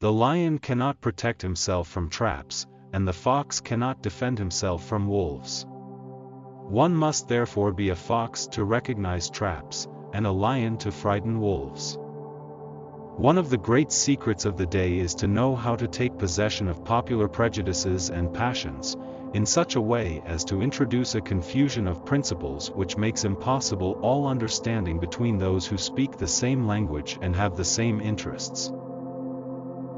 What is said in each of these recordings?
The lion cannot protect himself from traps, and the fox cannot defend himself from wolves. One must therefore be a fox to recognize traps, and a lion to frighten wolves. One of the great secrets of the day is to know how to take possession of popular prejudices and passions, in such a way as to introduce a confusion of principles which makes impossible all understanding between those who speak the same language and have the same interests.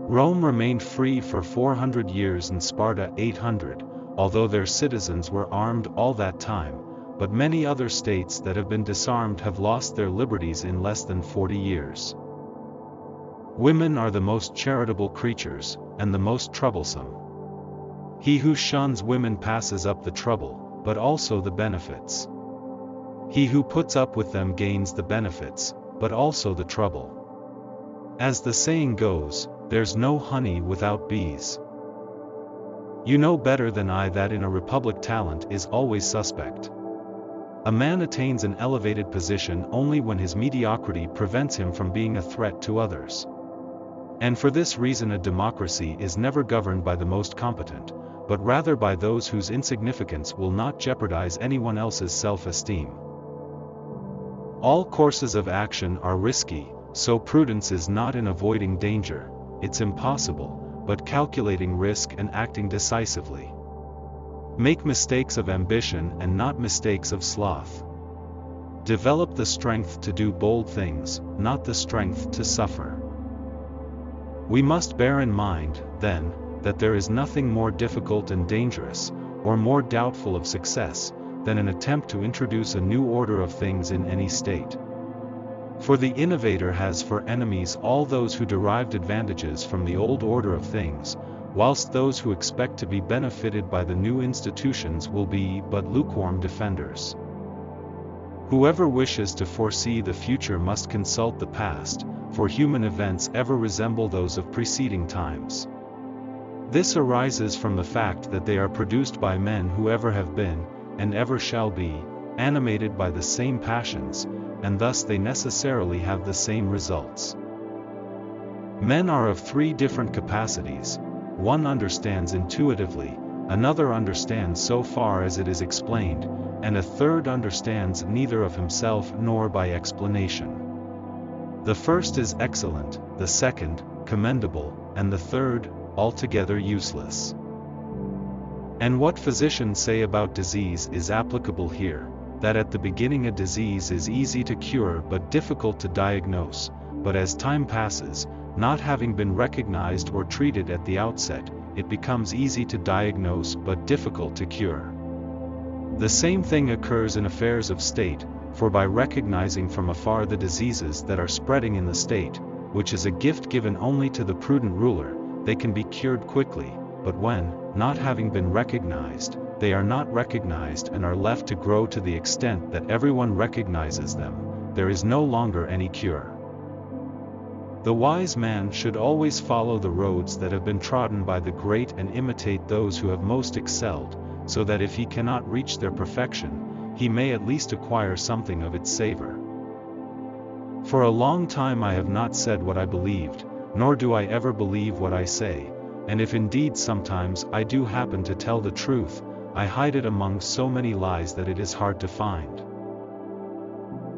Rome remained free for 400 years and Sparta 800, although their citizens were armed all that time, but many other states that have been disarmed have lost their liberties in less than 40 years. Women are the most charitable creatures, and the most troublesome. He who shuns women passes up the trouble, but also the benefits. He who puts up with them gains the benefits, but also the trouble. As the saying goes, there's no honey without bees. You know better than I that in a republic talent is always suspect. A man attains an elevated position only when his mediocrity prevents him from being a threat to others. And for this reason a democracy is never governed by the most competent, but rather by those whose insignificance will not jeopardize anyone else's self-esteem. All courses of action are risky, so prudence is not in avoiding danger, it's impossible, but calculating risk and acting decisively. Make mistakes of ambition and not mistakes of sloth. Develop the strength to do bold things, not the strength to suffer. We must bear in mind, then, that there is nothing more difficult and dangerous, or more doubtful of success, than an attempt to introduce a new order of things in any state. For the innovator has for enemies all those who derived advantages from the old order of things, whilst those who expect to be benefited by the new institutions will be but lukewarm defenders. Whoever wishes to foresee the future must consult the past, for human events ever resemble those of preceding times. This arises from the fact that they are produced by men who ever have been, and ever shall be, animated by the same passions, and thus they necessarily have the same results. Men are of three different capacities: one understands intuitively, another understands so far as it is explained, and a third understands neither of himself nor by explanation. The first is excellent, the second, commendable, and the third, altogether useless. And what physicians say about disease is applicable here, that at the beginning a disease is easy to cure but difficult to diagnose, but as time passes, not having been recognized or treated at the outset, it becomes easy to diagnose but difficult to cure. The same thing occurs in affairs of state, for by recognizing from afar the diseases that are spreading in the state, which is a gift given only to the prudent ruler, they can be cured quickly, but when, not having been recognized, they are not recognized and are left to grow to the extent that everyone recognizes them, there is no longer any cure. The wise man should always follow the roads that have been trodden by the great and imitate those who have most excelled, so that if he cannot reach their perfection, he may at least acquire something of its savor. For a long time I have not said what I believed, nor do I ever believe what I say, and if indeed sometimes I do happen to tell the truth, I hide it among so many lies that it is hard to find.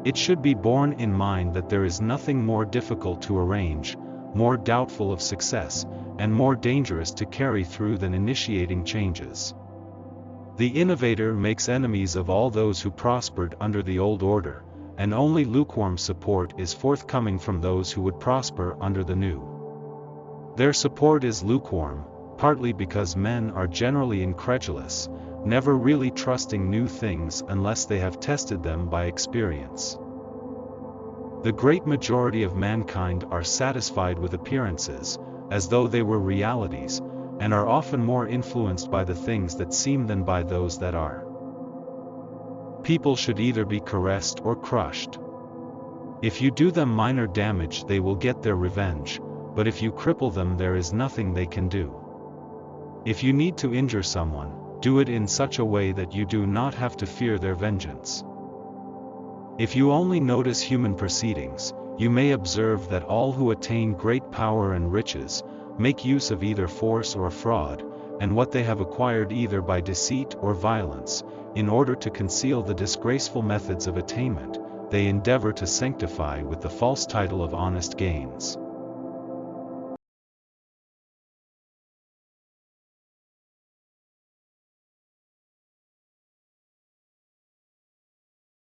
It should be borne in mind that there is nothing more difficult to arrange, more doubtful of success, and more dangerous to carry through than initiating changes. The innovator makes enemies of all those who prospered under the old order, and only lukewarm support is forthcoming from those who would prosper under the new. Their support is lukewarm, partly because men are generally incredulous, never really trusting new things unless they have tested them by experience. The great majority of mankind are satisfied with appearances, as though they were realities, and are often more influenced by the things that seem than by those that are. People should either be caressed or crushed. If you do them minor damage they will get their revenge, but if you cripple them there is nothing they can do. If you need to injure someone, do it in such a way that you do not have to fear their vengeance. If you only notice human proceedings, you may observe that all who attain great power and riches, make use of either force or fraud, and what they have acquired either by deceit or violence, in order to conceal the disgraceful methods of attainment, they endeavor to sanctify with the false title of honest gains.